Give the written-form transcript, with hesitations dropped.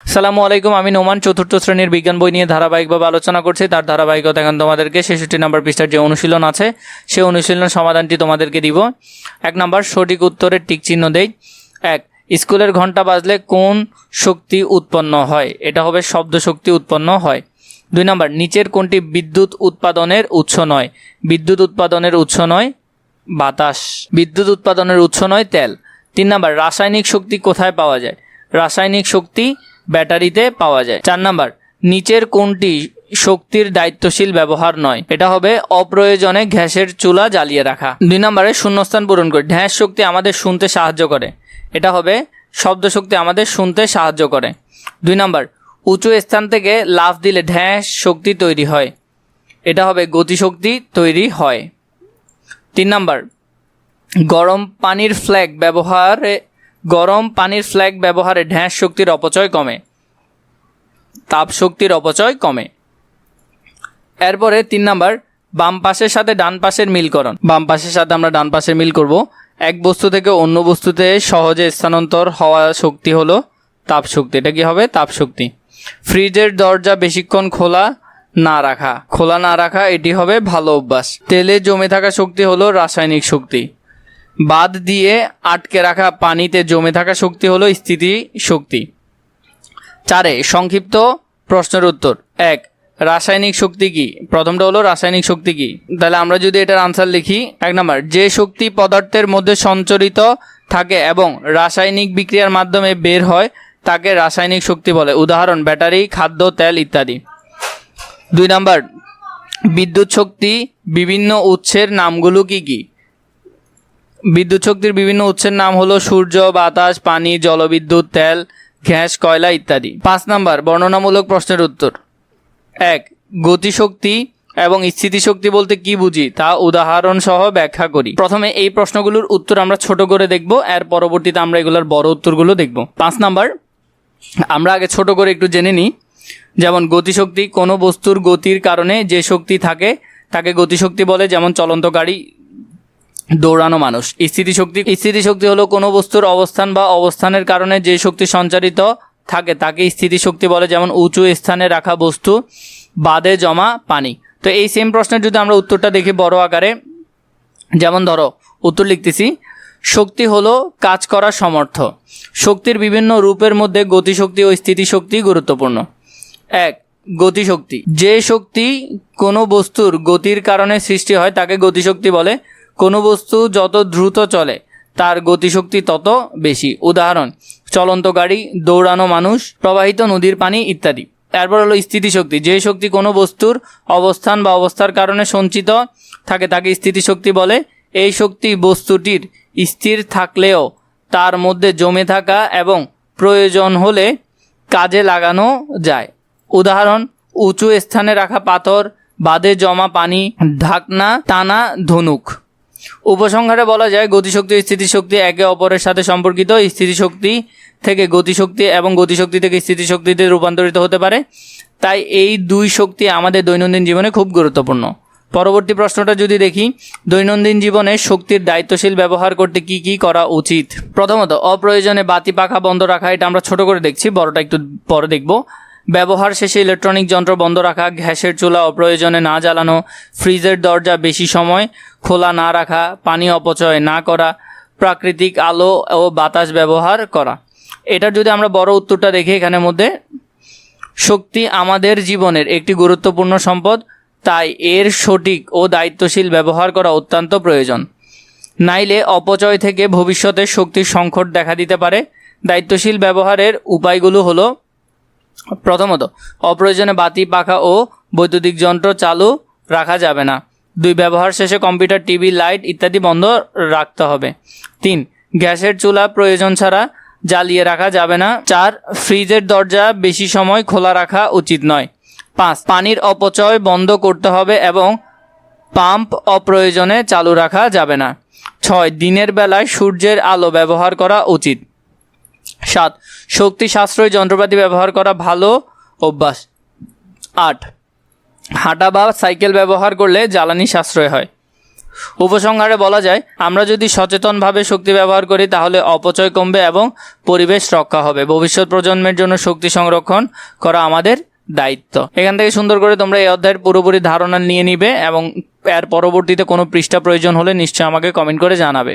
আসসালামু আলাইকুম, আমি নোমান চতুর্থ শ্রেণীর বিজ্ঞান বই নিয়ে ধারাবাহিকভাবে আলোচনা করছি। তার ধারাবাহিকতা এখন তোমাদেরকে 66 নম্বর পৃষ্ঠার যে অনুশীলন আছে সেই অনুশীলন সমাধানটি তোমাদেরকে দিব। 1 নম্বর, সঠিক উত্তরের টিক চিহ্ন দেই। 1, স্কুলের ঘন্টা বাজলে কোন শক্তি উৎপন্ন হয়? এটা হবে শব্দ শক্তি উৎপন্ন হয়। 2 নম্বর, নিচের কোনটি বিদ্যুৎ উৎপাদনের উৎস নয়? বিদ্যুৎ উৎপাদনের উৎস নয় বাতাস, বিদ্যুৎ উৎপাদনের উৎস নয় তেল। 3 নম্বর, রাসায়নিক শক্তি কোথায় পাওয়া যায়? রাসায়নিক শক্তি ব্যাটারিতে পাওয়া যায়। 4 নম্বর, নিচের কোনটি শক্তির দায়িত্বশীল ব্যবহার নয়? এটা হবে অপ্রয়োজনে গ্যাসের চুলা জ্বালিয়ে রাখা। 2 নম্বরে শূন্যস্থান পূরণ করে। ঢ্যাঁস শক্তি আমাদের শুনতে সাহায্য করে। এটা হবে শব্দ শক্তি আমাদের শুনতে সাহায্য করে। 2 নম্বর, উঁচু স্থান থেকে লাফ দিলে ঢ্যাঁস শক্তি তৈরি হয়। এটা হবে গতিশক্তি তৈরি হয়। 3 নম্বর, গরম পানির ফ্ল্যাগ ব্যবহারে ঢ্যাঁস শক্তির অপচয় কমে, তাপ শক্তির অপচয় কমে। এরপরে 3 নম্বর, বাম পাশের সাথে ডান পাশের মিলকরণ। বাম পাশের সাথে আমরা ডান পাশের মিল করব। এক বস্তু থেকে অন্য বস্তুতে সহজে স্থানান্তর হওয়া শক্তি হলো তাপ শক্তি। এটা কি হবে? তাপ শক্তি। ফ্রিজের দরজা বেশিক্ষণ খোলা না রাখা এটি হবে ভালো অভ্যাস। তেলে জমে থাকা শক্তি হলো রাসায়নিক শক্তি। বাদ দিয়ে আটকে রাখা পানিতে জমে থাকা শক্তি হলো স্থিতি শক্তি। 4, সংক্ষিপ্ত প্রশ্নের উত্তর। 1, রাসায়নিক শক্তি কি? প্রথমটা হলো রাসায়নিক শক্তি কি। তাহলে আমরা যদি এটার আনসার লিখি, 1 নম্বর, যে শক্তি পদার্থের মধ্যে সঞ্চারিত থাকে এবং রাসায়নিক বিক্রিয়ার মাধ্যমে বের হয় তাকে রাসায়নিক শক্তি বলে। উদাহরণ, ব্যাটারি, খাদ্য, তেল ইত্যাদি। 2 নম্বর, বিদ্যুৎ শক্তি বিভিন্ন উৎসের নামগুলো কি কি? বিদ্যুৎ শক্তির বিভিন্ন উৎসের নাম হলো সূর্য, বাতাস, পানি, জলবিদ্যুৎ, তেল, গ্যাস, কয়লা ইত্যাদি। 5 নম্বর, বর্ণনামূলক প্রশ্নের উত্তর। 1, গতিশক্তি এবং স্থিতিশক্তি বলতে কি বুঝি তা উদাহরণ সহ ব্যাখ্যা করি। প্রথমে এই প্রশ্নগুলোর উত্তর আমরা ছোট করে দেখব, এর পরবর্তীতে আমরা এগুলোর বড় উত্তরগুলো দেখব। 5 নম্বর, আমরা আগে ছোট করে একটু জেনে নিই। যেমন গতিশক্তি, কোনো বস্তুর গতির কারণে যে শক্তি থাকে তাকে গতিশক্তি বলে, যেমন চলন্ত গাড়ি, দৌড়ানো মানুষ। স্থিতিশক্তি হলো কোনো বস্তুর অবস্থান বা অবস্থানের কারণে যে শক্তি সঞ্চারিত থাকে তাকে স্থিতিশক্তি বলে, যেমন উঁচু স্থানে রাখা বস্তু, বাদে জমা পানি। তো এই সেম প্রশ্নের যদি আমরা উত্তরটা দেখি বড় আকারে, যেমন ধরো উত্তর লিখতেছি, শক্তি হলো কাজ করার সমর্থ। শক্তির বিভিন্ন রূপের মধ্যে গতিশক্তি ও স্থিতিশক্তি গুরুত্বপূর্ণ। 1, গতিশক্তি, যে শক্তি কোনো বস্তুর গতির কারণে সৃষ্টি হয় তাকে গতিশক্তি বলে। কোনো বস্তু যত দ্রুত চলে তার গতিশক্তি তত বেশি। উদাহরণ, চলন্ত গাড়ি, দৌড়ানো মানুষ, প্রবাহিত নদীর পানি ইত্যাদি। তারপর হলো স্থিতিশক্তি, যে শক্তি কোনো বস্তুর অবস্থান বা অবস্থার কারণে সঞ্চিত থাকে তাকে স্থিতিশক্তি বলে। এই শক্তি বস্তুটির স্থির থাকলেও তার মধ্যে জমে থাকা এবং প্রয়োজন হলে কাজে লাগানো যায়। উদাহরণ, উঁচু স্থানে রাখা পাথর, বাঁধে জমা পানি, ঢাকনা টানা ধনুক। উপসংহারে বলা যায় গতিশক্তি ও স্থিতিশক্তি একে অপরের সাথে সম্পর্কিত। স্থিতিশক্তি থেকে গতিশক্তি এবং গতিশক্তি থেকে স্থিতিশক্তিতে রূপান্তরিত হতে পারে। তাই এই দুই শক্তি আমাদের দৈনন্দিন জীবনে খুব গুরুত্বপূর্ণ। পরবর্তী প্রশ্নটা যদি দেখি, দৈনন্দিন জীবনে শক্তির দায়িত্বশীল ব্যবহার করতে কি কি করা উচিত? প্রথমত, অপ্রয়োজনে বাতি পাখা বন্ধ রাখা। এটা আমরা ছোট করে দেখছি, বড়টা একটু পরে দেখব। ব্যবহার শেষে ইলেকট্রনিক যন্ত্র বন্ধ রাখা, গ্যাসের চুলা অপ্রয়োজনে না জ্বালানো, ফ্রিজের দরজা বেশি সময় খোলা না রাখা, পানি অপচয় না করা, প্রাকৃতিক আলো ও বাতাস ব্যবহার করা। এটার যদি আমরা বড় উত্তরটা দেখি, এখানের মধ্যে শক্তি আমাদের জীবনের একটি গুরুত্বপূর্ণ সম্পদ, তাই এর সঠিক ও দায়িত্বশীল ব্যবহার করা অত্যন্ত প্রয়োজন। নাইলে অপচয় থেকে ভবিষ্যতে শক্তির সংকট দেখা দিতে পারে। দায়িত্বশীল ব্যবহারের উপায়গুলো হলো, প্রথমত, অপ্রয়োজনে বাতি পাখা ও বৈদ্যুতিক যন্ত্র চালু রাখা যাবে না। 2, ব্যবহার শেষে কম্পিউটার, টিভি, লাইট ইত্যাদি বন্ধ রাখতে হবে। 3, গ্যাসের চুলা প্রয়োজন ছাড়া জ্বালিয়ে রাখা যাবে না। 4, ফ্রিজের দরজা বেশি সময় খোলা রাখা উচিত নয়। 5, পানির অপচয় বন্ধ করতে হবে এবং পাম্প অপ্রয়োজনে চালু রাখা যাবে না। 6, দিনের বেলায় সূর্যের আলো ব্যবহার করা উচিত। 7, শক্তি সাশ্রয়ী যন্ত্রপাতি ব্যবহার করা ভালো অভ্যাস। 8, হাঁটা বা সাইকেল ব্যবহার করলে জ্বালানি সাশ্রয় হয়। উপসংহারে বলা যায়, আমরা যদি সচেতনভাবে শক্তি ব্যবহার করি তাহলে অপচয় কমবে এবং পরিবেশ রক্ষা হবে। ভবিষ্যৎ প্রজন্মের জন্য শক্তি সংরক্ষণ করা আমাদের দায়িত্ব। এখান থেকে সুন্দর করে তোমরা এই অধ্যায়ের পুরোপুরি ধারণা নিয়ে নিবে এবং এর পরবর্তীতে কোনো পৃষ্ঠা প্রয়োজন হলে নিশ্চয়ই আমাকে কমেন্ট করে জানাবে।